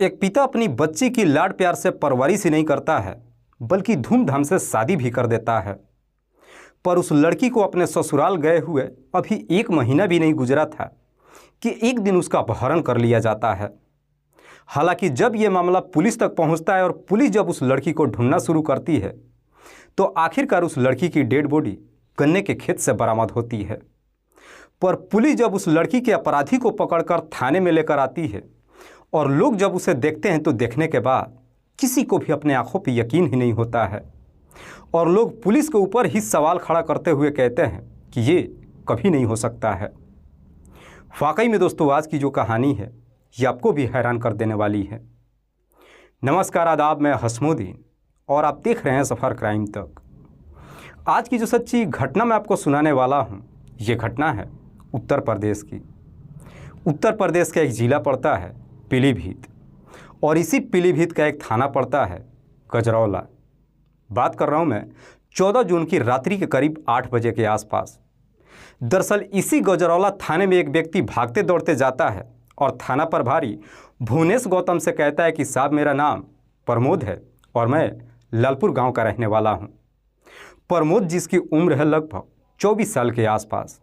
एक पिता अपनी बच्ची की लाड प्यार से परवरिश ही नहीं करता है बल्कि धूमधाम से शादी भी कर देता है। पर उस लड़की को अपने ससुराल गए हुए अभी 1 महीना भी नहीं गुजरा था कि एक दिन उसका अपहरण कर लिया जाता है। हालांकि जब यह मामला पुलिस तक पहुंचता है और पुलिस जब उस लड़की को ढूंढना शुरू करती है तो आखिरकार उस लड़की की डेड बॉडी गन्ने के खेत से बरामद होती है। पर पुलिस जब उस लड़की के अपराधी को पकड़कर थाने में लेकर आती है और लोग जब उसे देखते हैं तो देखने के बाद किसी को भी अपने आंखों पर यकीन ही नहीं होता है और लोग पुलिस के ऊपर ही सवाल खड़ा करते हुए कहते हैं कि ये कभी नहीं हो सकता है। वाकई में दोस्तों, आज की जो कहानी है ये आपको भी हैरान कर देने वाली है। नमस्कार, आदाब, मैं हसमुद्दीन और आप देख रहे हैं सफ़र क्राइम तक। आज की जो सच्ची घटना मैं आपको सुनाने वाला हूँ ये घटना है उत्तर प्रदेश की। उत्तर प्रदेश का एक ज़िला पड़ता है पीलीभीत और इसी पीलीभीत का एक थाना पड़ता है गजरौला। बात कर रहा हूँ मैं 14 जून की रात्रि के करीब 8 बजे के आसपास। दरअसल इसी गजरौला थाने में एक व्यक्ति भागते दौड़ते जाता है और थाना प्रभारी भुवनेश गौतम से कहता है कि साहब, मेरा नाम प्रमोद है और मैं लालपुर गांव का रहने वाला हूं। प्रमोद जिसकी उम्र है लगभग 24 साल के आसपास।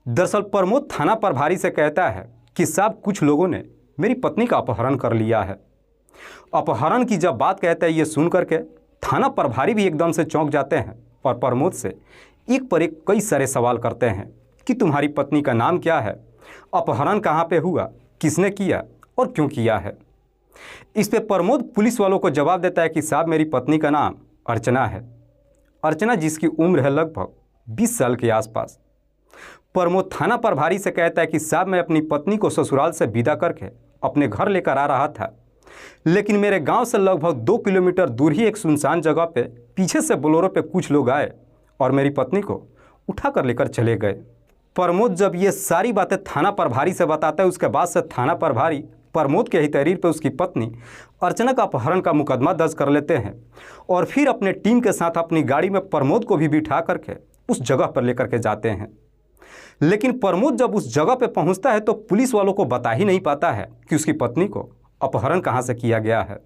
दरअसल प्रमोद थाना प्रभारी से कहता है कि साहब, कुछ लोगों ने मेरी पत्नी का अपहरण कर लिया है। अपहरण की जब बात कहता है ये सुन करके थाना प्रभारी भी एकदम से चौंक जाते हैं और प्रमोद से एक पर एक कई सारे सवाल करते हैं कि तुम्हारी पत्नी का नाम क्या है, अपहरण कहाँ पे हुआ, किसने किया और क्यों किया है। इस पे प्रमोद पुलिस वालों को जवाब देता है कि साहब, मेरी पत्नी का नाम अर्चना है। अर्चना जिसकी उम्र है लगभग 20 साल के आसपास। प्रमोद थाना प्रभारी से कहता है कि साहब, मैं अपनी पत्नी को ससुराल से विदा करके अपने घर लेकर आ रहा था, लेकिन मेरे गांव से लगभग 2 किलोमीटर दूर ही एक सुनसान जगह पे पीछे से बोलेरो पे कुछ लोग आए और मेरी पत्नी को उठाकर लेकर चले गए। प्रमोद जब ये सारी बातें थाना प्रभारी से बताता है उसके बाद से थाना प्रभारी प्रमोद के ही तहरीर पे उसकी पत्नी अर्चना का अपहरण का मुकदमा दर्ज कर लेते हैं और फिर अपने टीम के साथ अपनी गाड़ी में प्रमोद को भी बिठा करके उस जगह पर लेकर के जाते हैं। लेकिन प्रमोद जब उस जगह पे पहुंचता है तो पुलिस वालों को बता ही नहीं पाता है कि उसकी पत्नी को अपहरण कहां से किया गया है।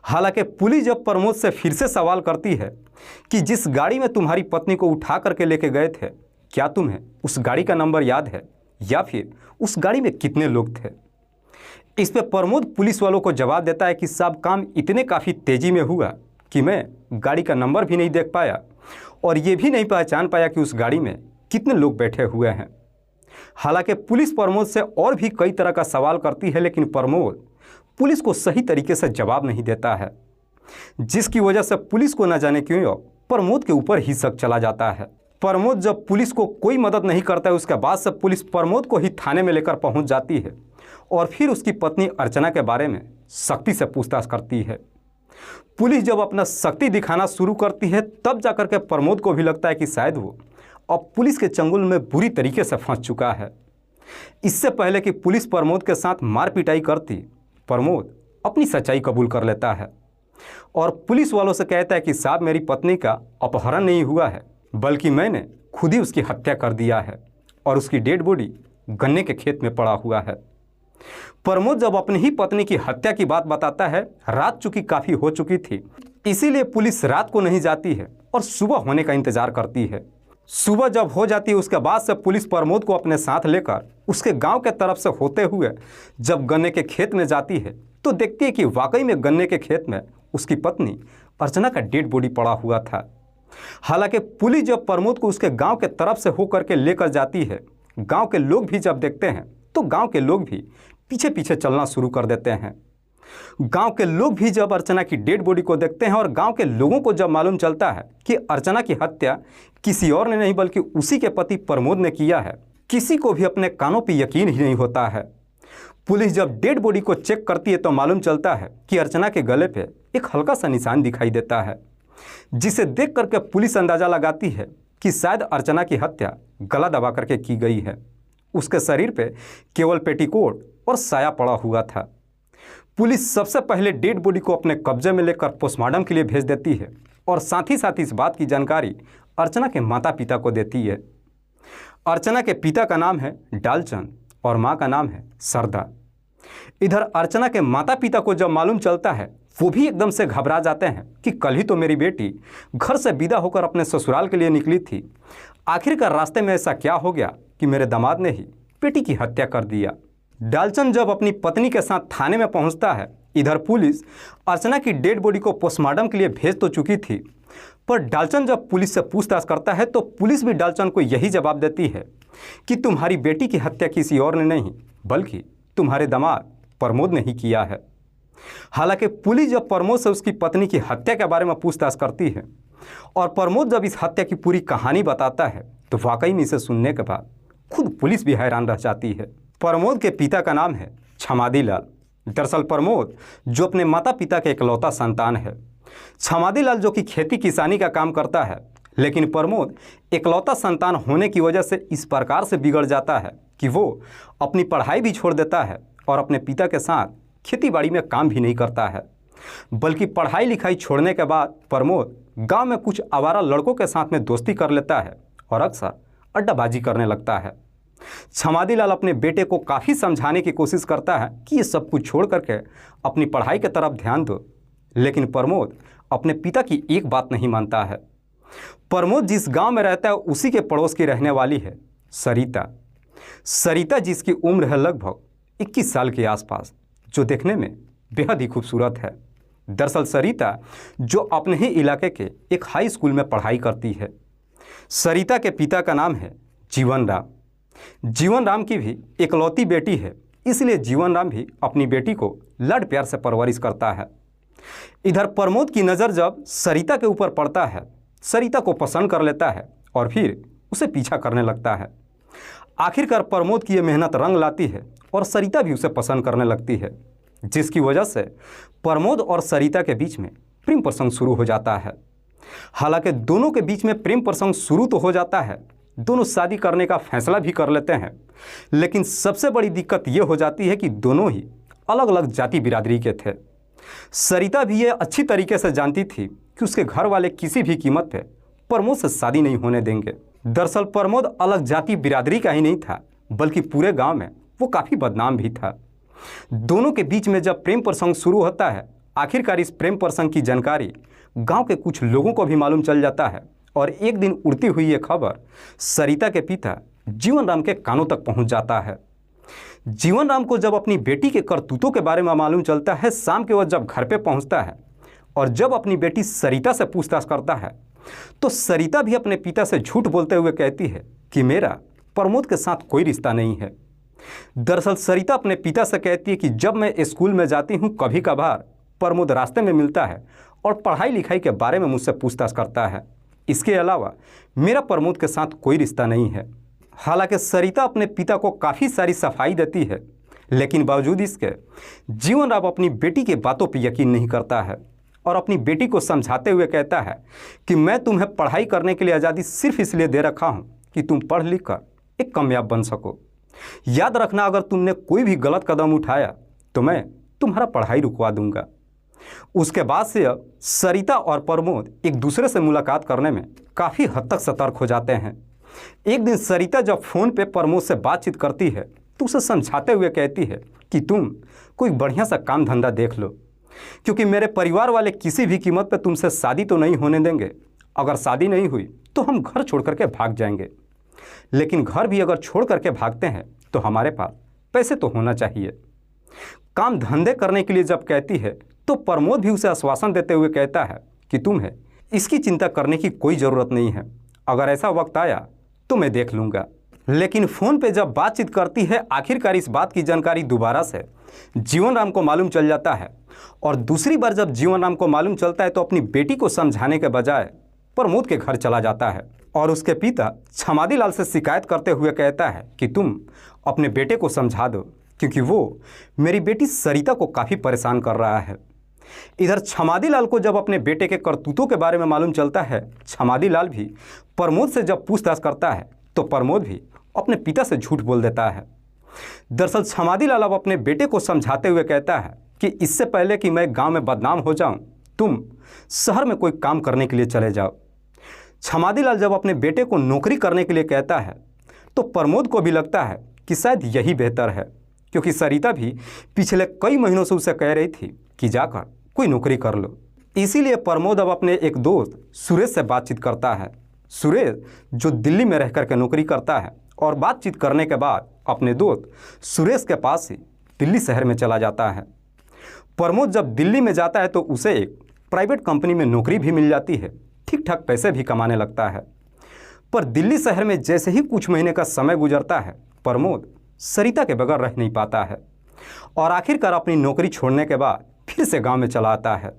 हालांकि पुलिस जब प्रमोद से फिर से सवाल करती है कि जिस गाड़ी में तुम्हारी पत्नी को उठा करके लेके गए थे, क्या तुम्हें उस गाड़ी का नंबर याद है या फिर उस गाड़ी में कितने लोग थे। इस पे प्रमोद पुलिस वालों को जवाब देता है कि साहब, काम इतने काफ़ी तेज़ी में हुआ कि मैं गाड़ी का नंबर भी नहीं देख पाया और ये भी नहीं पहचान पाया कि उस गाड़ी में कितने लोग बैठे हुए हैं। हालांकि पुलिस प्रमोद से और भी कई तरह का सवाल करती है लेकिन प्रमोद पुलिस को सही तरीके से जवाब नहीं देता है, जिसकी वजह से पुलिस को न जाने क्यों प्रमोद के ऊपर ही शक चला जाता है। प्रमोद जब पुलिस को कोई मदद नहीं करता है उसके बाद से पुलिस प्रमोद को ही थाने में लेकर पहुंच जाती है और फिर उसकी पत्नी अर्चना के बारे में सख्ती से पूछताछ करती है। पुलिस जब अपना शक्ति दिखाना शुरू करती है तब जाकर के प्रमोद को भी लगता है कि शायद वो अब पुलिस के चंगुल में बुरी तरीके से फंस चुका है। इससे पहले कि पुलिस प्रमोद के साथ मार पिटाई करती, प्रमोद अपनी सच्चाई कबूल कर लेता है और पुलिस वालों से कहता है कि साहब, मेरी पत्नी का अपहरण नहीं हुआ है बल्कि मैंने खुद ही उसकी हत्या कर दिया है और उसकी डेड बॉडी गन्ने के खेत में पड़ा हुआ है। प्रमोद जब अपनी ही पत्नी की हत्या की बात बताता है, रात चूंकि काफ़ी हो चुकी थी इसीलिए पुलिस रात को नहीं जाती है और सुबह होने का इंतजार करती है। सुबह जब हो जाती है उसके बाद से पुलिस प्रमोद को अपने साथ लेकर उसके गांव के तरफ से होते हुए जब गन्ने के खेत में जाती है तो देखती है कि वाकई में गन्ने के खेत में उसकी पत्नी अर्चना का डेड बॉडी पड़ा हुआ था। हालांकि पुलिस जब प्रमोद को उसके गांव के तरफ से होकर के लेकर जाती है, गांव के लोग भी जब देखते हैं तो गांव के लोग भी पीछे पीछे चलना शुरू कर देते हैं। गांव के लोग भी जब अर्चना की डेड बॉडी को देखते हैं और गांव के लोगों को जब मालूम चलता है कि अर्चना की हत्या किसी और ने नहीं बल्कि उसी के पति प्रमोद ने किया है, किसी को भी अपने कानों पर यकीन ही नहीं होता है। पुलिस जब डेड बॉडी को चेक करती है तो मालूम चलता है कि अर्चना के गले पे एक हल्का सा निशान दिखाई देता है, जिसे देख करके पुलिस अंदाज़ा लगाती है कि शायद अर्चना की हत्या गला दबा करके की गई है। उसके शरीर पे केवल पेटीकोट और साया पड़ा हुआ था। पुलिस सबसे पहले डेड बॉडी को अपने कब्जे में लेकर पोस्टमार्टम के लिए भेज देती है और साथ ही इस बात की जानकारी अर्चना के माता पिता को देती है। अर्चना के पिता का नाम है डालचंद और माँ का नाम है सरदा। इधर अर्चना के माता पिता को जब मालूम चलता है, वो भी एकदम से घबरा जाते हैं कि कल ही तो मेरी बेटी घर से विदा होकर अपने ससुराल के लिए निकली थी। आखिरकार रास्ते में ऐसा क्या हो गया कि मेरे दामाद ने ही बेटी की हत्या कर दिया। डालचंद जब अपनी पत्नी के साथ थाने में पहुंचता है, इधर पुलिस अर्चना की डेड बॉडी को पोस्टमार्टम के लिए भेज तो चुकी थी, पर डालचंद जब पुलिस से पूछताछ करता है तो पुलिस भी डालचंद को यही जवाब देती है कि तुम्हारी बेटी की हत्या किसी और ने नहीं बल्कि तुम्हारे दामाद प्रमोद ने ही किया है। हालांकि पुलिस जब प्रमोद से उसकी पत्नी की हत्या के बारे में पूछताछ करती है और प्रमोद जब इस हत्या की पूरी कहानी बताता है तो वाकई में इसे सुनने के बाद खुद पुलिस भी हैरान रह जाती है। प्रमोद के पिता का नाम है छमादी लाल। दरअसल प्रमोद जो अपने माता पिता के इकलौता संतान है। छमादी लाल जो कि खेती किसानी का काम करता है, लेकिन प्रमोद इकलौता संतान होने की वजह से इस प्रकार से बिगड़ जाता है कि वो अपनी पढ़ाई भी छोड़ देता है और अपने पिता के साथ खेतीबाड़ी में काम भी नहीं करता है, बल्कि पढ़ाई लिखाई छोड़ने के बाद प्रमोद गांव में कुछ आवारा लड़कों के साथ में दोस्ती कर लेता है और अक्सर अड्डाबाजी करने लगता है। छमादी लाल अपने बेटे को काफ़ी समझाने की कोशिश करता है कि ये सब कुछ छोड़ करके अपनी पढ़ाई की तरफ ध्यान दो, लेकिन प्रमोद अपने पिता की एक बात नहीं मानता है। प्रमोद जिस गांव में रहता है उसी के पड़ोस की रहने वाली है सरिता। सरिता जिसकी उम्र है लगभग 21 साल के आसपास, जो देखने में बेहद ही खूबसूरत है। दरअसल सरिता जो अपने ही इलाके के एक हाई स्कूल में पढ़ाई करती है। सरिता के पिता का नाम है जीवन राम। जीवन राम की भी इकलौती बेटी है, इसलिए जीवन राम भी अपनी बेटी को लाड प्यार से परवरिश करता है। इधर प्रमोद की नज़र जब सरिता के ऊपर पड़ता है, सरिता को पसंद कर लेता है और फिर उसे पीछा करने लगता है। आखिरकार प्रमोद की ये मेहनत रंग लाती है और सरिता भी उसे पसंद करने लगती है, जिसकी वजह से प्रमोद और सरिता के बीच में प्रेम प्रसंग शुरू हो जाता है। हालांकि दोनों के बीच में प्रेम प्रसंग शुरू तो हो जाता है, दोनों शादी करने का फैसला भी कर लेते हैं, लेकिन सबसे बड़ी दिक्कत ये हो जाती है कि दोनों ही अलग अलग जाति बिरादरी के थे। सरिता भी ये अच्छी तरीके से जानती थी कि उसके घर वाले किसी भी कीमत पे प्रमोद से शादी नहीं होने देंगे। दरअसल प्रमोद अलग जाति बिरादरी का ही नहीं था, बल्कि पूरे गांव में वो काफ़ी बदनाम भी था। दोनों के बीच में जब प्रेम प्रसंग शुरू होता है, आखिरकार इस प्रेम प्रसंग की जानकारी गांव के कुछ लोगों को भी मालूम चल जाता है और एक दिन उड़ती हुई ये खबर सरिता के पिता जीवन राम के कानों तक पहुंच जाता है। जीवन राम को जब अपनी बेटी के करतूतों के बारे में मालूम चलता है, शाम के वक्त जब घर पे पहुंचता है और जब अपनी बेटी सरिता से पूछताछ करता है, तो सरिता भी अपने पिता से झूठ बोलते हुए कहती है कि मेरा प्रमोद के साथ कोई रिश्ता नहीं है। दरअसल सरिता अपने पिता से कहती है कि जब मैं स्कूल में जाती हूँ, कभी कभार प्रमोद रास्ते में मिलता है और पढ़ाई लिखाई के बारे में मुझसे पूछताछ करता है। इसके अलावा मेरा प्रमोद के साथ कोई रिश्ता नहीं है। हालांकि सरिता अपने पिता को काफ़ी सारी सफाई देती है, लेकिन बावजूद इसके जीवन राम अपनी बेटी के बातों पर यकीन नहीं करता है और अपनी बेटी को समझाते हुए कहता है कि मैं तुम्हें पढ़ाई करने के लिए आज़ादी सिर्फ इसलिए दे रखा हूँ कि तुम पढ़ लिख कर एक कामयाब बन सको। याद रखना, अगर तुमने कोई भी गलत कदम उठाया तो मैं तुम्हारा पढ़ाई रुकवा दूंगा। उसके बाद से अब सरिता और प्रमोद एक दूसरे से मुलाकात करने में काफ़ी हद तक सतर्क हो जाते हैं। एक दिन सरिता जब फ़ोन पे प्रमोद से बातचीत करती है तो उसे समझाते हुए कहती है कि तुम कोई बढ़िया सा काम धंधा देख लो, क्योंकि मेरे परिवार वाले किसी भी कीमत पे तुमसे शादी तो नहीं होने देंगे। अगर शादी नहीं हुई तो हम घर छोड़ करके भाग जाएंगे, लेकिन घर भी अगर छोड़ करके भागते हैं तो हमारे पास पैसे तो होना चाहिए। काम धंधे करने के लिए जब कहती है तो प्रमोद भी उसे आश्वासन देते हुए कहता है कि तुम्हें इसकी चिंता करने की कोई ज़रूरत नहीं है, अगर ऐसा वक्त आया तो मैं देख लूँगा। लेकिन फ़ोन पे जब बातचीत करती है, आखिरकार इस बात की जानकारी दोबारा से जीवन राम को मालूम चल जाता है और दूसरी बार जब जीवन राम को मालूम चलता है तो अपनी बेटी को समझाने के बजाय प्रमोद के घर चला जाता है और उसके पिता छमादी लाल से शिकायत करते हुए कहता है कि तुम अपने बेटे को समझा दो, क्योंकि वो मेरी बेटी सरिता को काफ़ी परेशान कर रहा है। इधर छमादी लाल को जब अपने बेटे के करतूतों के बारे में मालूम चलता है, छमादी लाल भी प्रमोद से जब पूछताछ करता है तो प्रमोद भी अपने पिता से झूठ बोल देता है। दरअसल छमादी लाल अब अपने बेटे को समझाते हुए कहता है कि इससे पहले कि मैं गांव में बदनाम हो जाऊं, तुम शहर में कोई काम करने के लिए चले जाओ। छमादी लाल जब अपने बेटे को नौकरी करने के लिए कहता है तो प्रमोद को भी लगता है कि शायद यही बेहतर है, क्योंकि सरिता भी पिछले कई महीनों से उसे कह रही थी कि जाकर कोई नौकरी कर लो। इसीलिए प्रमोद अब अपने एक दोस्त सुरेश से बातचीत करता है। सुरेश जो दिल्ली में रह करके नौकरी करता है और बातचीत करने के बाद अपने दोस्त सुरेश के पास ही दिल्ली शहर में चला जाता है। प्रमोद जब दिल्ली में जाता है तो उसे एक प्राइवेट कंपनी में नौकरी भी मिल जाती है, ठीक ठाक पैसे भी कमाने लगता है। पर दिल्ली शहर में जैसे ही कुछ महीने का समय गुजरता है, प्रमोद सरिता के बगैर रह नहीं पाता है और आखिरकार अपनी नौकरी छोड़ने के बाद फिर से गांव में चला आता है।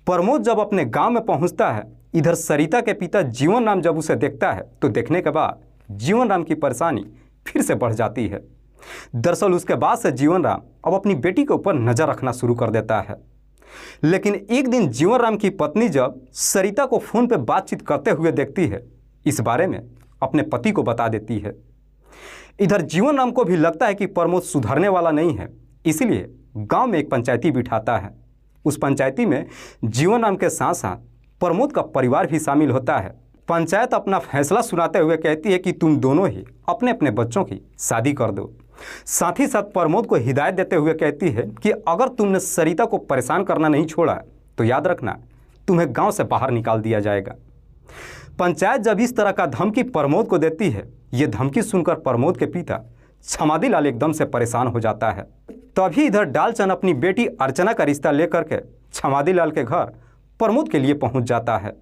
प्रमोद जब अपने गांव में पहुंचता है, इधर सरिता के पिता जीवन राम जब उसे देखता है तो देखने के बाद जीवन राम की परेशानी फिर से बढ़ जाती है। दरअसल उसके बाद से जीवन राम अब अपनी बेटी के ऊपर नज़र रखना शुरू कर देता है। लेकिन एक दिन जीवन राम की पत्नी जब सरिता को फ़ोन पर बातचीत करते हुए देखती है, इस बारे में अपने पति को बता देती है। इधर जीवन राम को भी लगता है कि प्रमोद सुधरने वाला नहीं है, इसलिए गांव में एक पंचायती बिठाता है। उस पंचायती में जीवन राम के साथ साथ प्रमोद का परिवार भी शामिल होता है। पंचायत अपना फैसला सुनाते हुए कहती है कि तुम दोनों ही अपने अपने बच्चों की शादी कर दो। साथ ही साथ प्रमोद को हिदायत देते हुए कहती है कि अगर तुमने सरिता को परेशान करना नहीं छोड़ा तो याद रखना तुम्हें गांव से बाहर निकाल दिया जाएगा। पंचायत जब इस तरह का धमकी प्रमोद को देती है, ये धमकी सुनकर प्रमोद के पिता छमादी लाल एकदम से परेशान हो जाता है। तभी इधर डालचंद अपनी बेटी अर्चना का रिश्ता लेकर के छमादी लाल के घर प्रमोद के लिए पहुंच जाता है।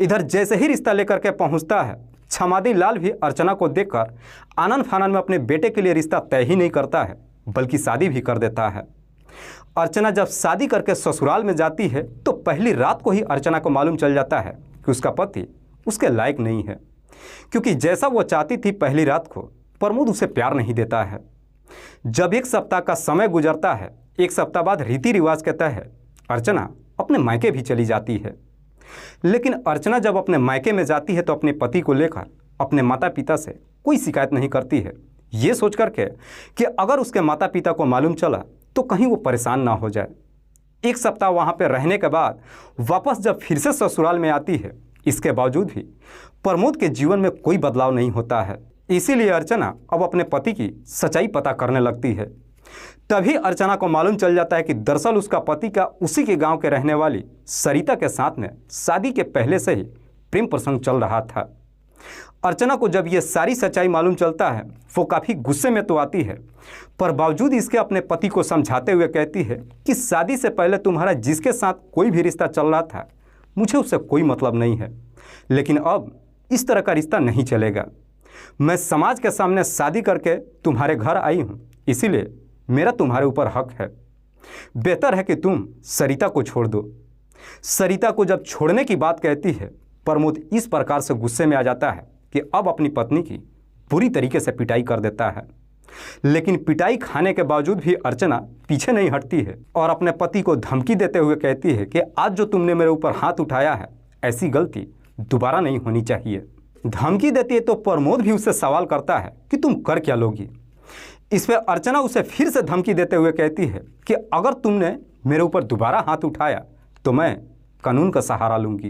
इधर जैसे ही रिश्ता लेकर के पहुंचता है, छमादी लाल भी अर्चना को देखकर आनन फानन में अपने बेटे के लिए रिश्ता तय ही नहीं करता है, बल्कि शादी भी कर देता है। अर्चना जब शादी करके ससुराल में जाती है तो पहली रात को ही अर्चना को मालूम चल जाता है कि उसका पति उसके लायक नहीं है, क्योंकि जैसा वो चाहती थी पहली रात को प्रमोद उसे प्यार नहीं देता है। जब एक सप्ताह का समय गुजरता है, एक सप्ताह बाद रीति रिवाज के तहत अर्चना अपने मायके भी चली जाती है। लेकिन अर्चना जब अपने मायके में जाती है तो अपने पति को लेकर अपने माता पिता से कोई शिकायत नहीं करती है, ये सोच करके कि अगर उसके माता पिता को मालूम चला तो कहीं वो परेशान ना हो जाए। एक सप्ताह वहाँ पर रहने के बाद वापस जब फिर से ससुराल में आती है, इसके बावजूद भी प्रमोद के जीवन में कोई बदलाव नहीं होता है। इसीलिए अर्चना अब अपने पति की सच्चाई पता करने लगती है। तभी अर्चना को मालूम चल जाता है कि दरअसल उसका पति का उसी के गांव के रहने वाली सरिता के साथ में शादी के पहले से ही प्रेम प्रसंग चल रहा था। अर्चना को जब ये सारी सच्चाई मालूम चलता है, वो काफ़ी गुस्से में तो आती है, पर बावजूद इसके अपने पति को समझाते हुए कहती है कि शादी से पहले तुम्हारा जिसके साथ कोई भी रिश्ता चल रहा था, मुझे उससे कोई मतलब नहीं है, लेकिन अब इस तरह का रिश्ता नहीं चलेगा। मैं समाज के सामने शादी करके तुम्हारे घर आई हूँ, इसीलिए मेरा तुम्हारे ऊपर हक है। बेहतर है कि तुम सरिता को छोड़ दो। सरिता को जब छोड़ने की बात कहती है, प्रमोद इस प्रकार से गुस्से में आ जाता है कि अब अपनी पत्नी की पूरी तरीके से पिटाई कर देता है। लेकिन पिटाई खाने के बावजूद भी अर्चना पीछे नहीं हटती है और अपने पति को धमकी देते हुए कहती है कि आज जो तुमने मेरे ऊपर हाथ उठाया है, ऐसी गलती दोबारा नहीं होनी चाहिए। धमकी देती है तो प्रमोद भी उससे सवाल करता है कि तुम कर क्या लोगी। इस पर अर्चना उसे फिर से धमकी देते हुए कहती है कि अगर तुमने मेरे ऊपर दोबारा हाथ उठाया तो मैं कानून का सहारा लूँगी।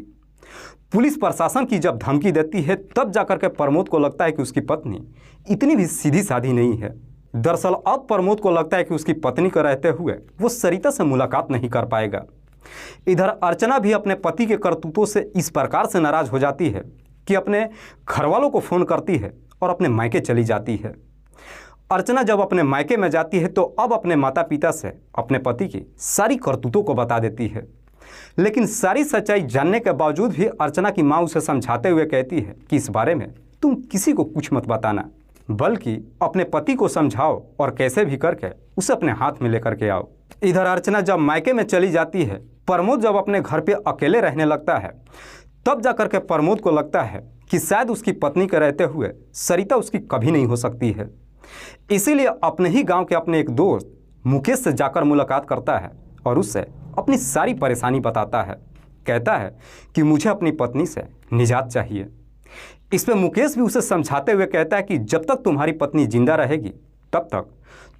पुलिस प्रशासन की जब धमकी देती है तब जाकर के प्रमोद को लगता है कि उसकी पत्नी इतनी भी सीधी साधी नहीं है। दरअसल अब प्रमोद को लगता है कि उसकी पत्नी को रहते हुए वो सरिता से मुलाकात नहीं कर पाएगा। इधर अर्चना भी अपने पति के करतूतों से इस प्रकार से नाराज हो जाती है कि अपने घरवालों को फ़ोन करती है और अपने मायके चली जाती है। अर्चना जब अपने मायके में जाती है तो अब अपने माता पिता से अपने पति की सारी करतूतों को बता देती है। लेकिन सारी सच्चाई जानने के बावजूद भी अर्चना की माँ उसे समझाते हुए कहती है कि इस बारे में तुम किसी को कुछ मत बताना, बल्कि अपने पति को समझाओ और कैसे भी करके उसे अपने हाथ में लेकर के आओ। इधर अर्चना जब मायके में चली जाती है, प्रमोद जब अपने घर पे अकेले रहने लगता है, तब जाकर के प्रमोद को लगता है कि शायद उसकी पत्नी के रहते हुए सरिता उसकी कभी नहीं हो सकती है। इसीलिए अपने ही गांव के अपने एक दोस्त मुकेश से जाकर मुलाकात करता है और उससे अपनी सारी परेशानी बताता है। कहता है कि मुझे अपनी पत्नी से निजात चाहिए। इस पर मुकेश भी उसे समझाते हुए कहता है कि जब तक तुम्हारी पत्नी जिंदा रहेगी तब तक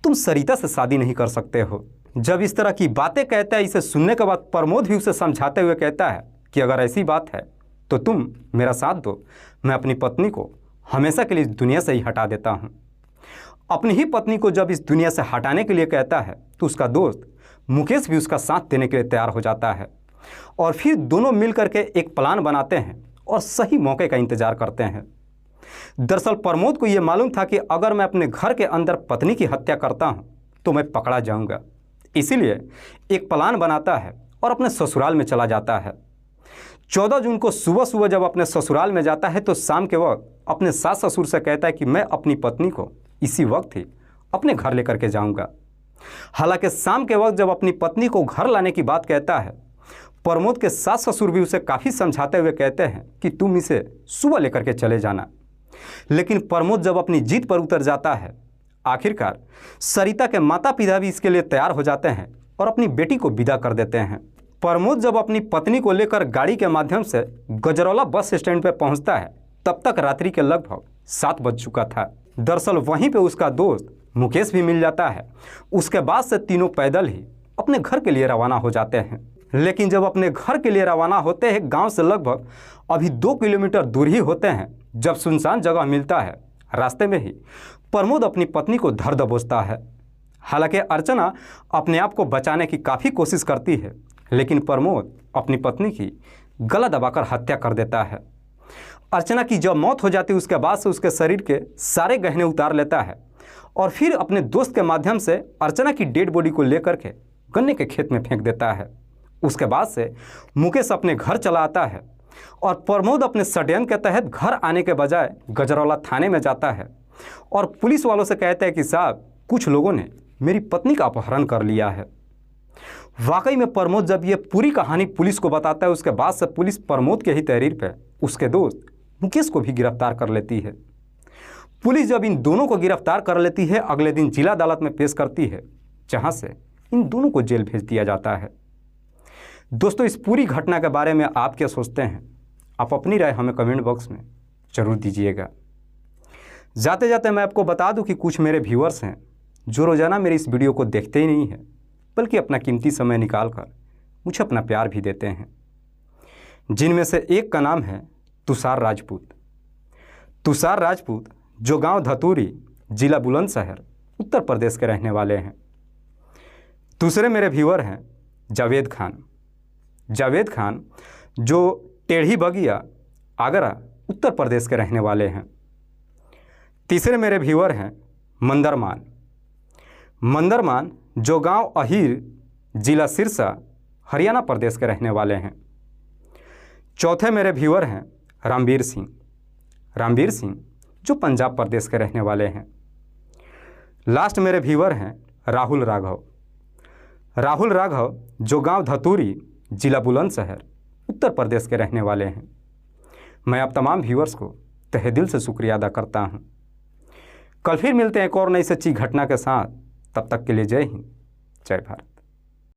तुम सरिता से शादी नहीं कर सकते हो। जब इस तरह की बातें कहता है, इसे सुनने के बाद प्रमोद भी उसे समझाते हुए कहता है कि अगर ऐसी बात है तो तुम मेरा साथ दो, मैं अपनी पत्नी को हमेशा के लिए इस दुनिया से ही हटा देता हूँ। अपनी ही पत्नी को जब इस दुनिया से हटाने के लिए कहता है तो उसका दोस्त मुकेश भी उसका साथ देने के लिए तैयार हो जाता है और फिर दोनों मिल करके एक प्लान बनाते हैं और सही मौके का इंतजार करते हैं। दरअसल प्रमोद को यह मालूम था कि अगर मैं अपने घर के अंदर पत्नी की हत्या करता हूं तो मैं पकड़ा जाऊंगा, इसीलिए एक प्लान बनाता है और अपने ससुराल में चला जाता है। 14 जून को सुबह सुबह जब अपने ससुराल में जाता है तो शाम के वक्त अपने सास ससुर से कहता है कि मैं अपनी पत्नी को इसी वक्त ही अपने घर लेकर के जाऊंगा। हालांकि शाम के वक्त जब अपनी पत्नी को घर लाने की बात कहता है, प्रमोद के सास ससुर भी उसे काफ़ी समझाते हुए कहते हैं कि तुम इसे सुबह लेकर के चले जाना। लेकिन प्रमोद जब अपनी जीत पर उतर जाता है, आखिरकार सरिता के माता पिता भी इसके लिए तैयार हो जाते हैं और अपनी बेटी को विदा कर देते हैं। प्रमोद जब अपनी पत्नी को लेकर गाड़ी के माध्यम से गजरौला बस स्टैंड पर पहुंचता है, तब तक रात्रि के लगभग 7 बज चुका था। दरअसल वहीं पे उसका दोस्त मुकेश भी मिल जाता है। उसके बाद से तीनों पैदल ही अपने घर के लिए रवाना हो जाते हैं। लेकिन जब अपने घर के लिए रवाना होते हैं, गांव से लगभग अभी 2 किलोमीटर दूर ही होते हैं, जब सुनसान जगह मिलता है, रास्ते में ही प्रमोद अपनी पत्नी को धर दबोचता है। हालांकि अर्चना अपने आप को बचाने की काफ़ी कोशिश करती है, लेकिन प्रमोद अपनी पत्नी की गला दबाकर हत्या कर देता है। अर्चना की जब मौत हो जाती है, उसके बाद से उसके शरीर के सारे गहने उतार लेता है और फिर अपने दोस्त के माध्यम से अर्चना की डेड बॉडी को लेकर के गन्ने के खेत में फेंक देता है। उसके बाद से मुकेश अपने घर चला आता है और प्रमोद अपने षड्यंत्र के तहत घर आने के बजाय गजरौला थाने में जाता है और पुलिस वालों से कहता है कि साहब, कुछ लोगों ने मेरी पत्नी का अपहरण कर लिया है। वाकई में प्रमोद जब ये पूरी कहानी पुलिस को बताता है, उसके बाद से पुलिस प्रमोद के ही तहरीर पर उसके दोस्त मुकेश को भी गिरफ्तार कर लेती है। पुलिस जब इन दोनों को गिरफ्तार कर लेती है, अगले दिन जिला अदालत में पेश करती है, जहां से इन दोनों को जेल भेज दिया जाता है। दोस्तों, इस पूरी घटना के बारे में आप क्या सोचते हैं? आप अपनी राय हमें कमेंट बॉक्स में ज़रूर दीजिएगा। जाते जाते मैं आपको बता दूं कि कुछ मेरे व्यूअर्स हैं जो रोज़ाना मेरी इस वीडियो को देखते ही नहीं हैं, बल्कि अपना कीमती समय निकाल कर मुझे अपना प्यार भी देते हैं। जिनमें से एक का नाम है तुषार राजपूत। तुषार राजपूत जो गांव धतूरी, जिला बुलंदशहर, उत्तर प्रदेश के रहने वाले हैं। दूसरे मेरे व्यूअर हैं जावेद खान। जावेद खान जो टेढ़ी बगिया, आगरा, उत्तर प्रदेश के रहने वाले हैं। तीसरे मेरे व्यूअर हैं मंदरमान। मंदरमान जो गांव अहीर, जिला सिरसा, हरियाणा प्रदेश के रहने वाले हैं। चौथे मेरे व्यूअर हैं रामवीर सिंह। रामवीर सिंह जो पंजाब प्रदेश के रहने वाले हैं। लास्ट मेरे व्यूअर हैं राहुल राघव। राहुल राघव जो गांव धतूरी, जिला बुलंदशहर, उत्तर प्रदेश के रहने वाले हैं। मैं आप तमाम व्यूअर्स को तहे दिल से शुक्रिया अदा करता हूं। कल फिर मिलते हैं एक और नई सच्ची घटना के साथ। तब तक के लिए जय हिंद, जय भारत।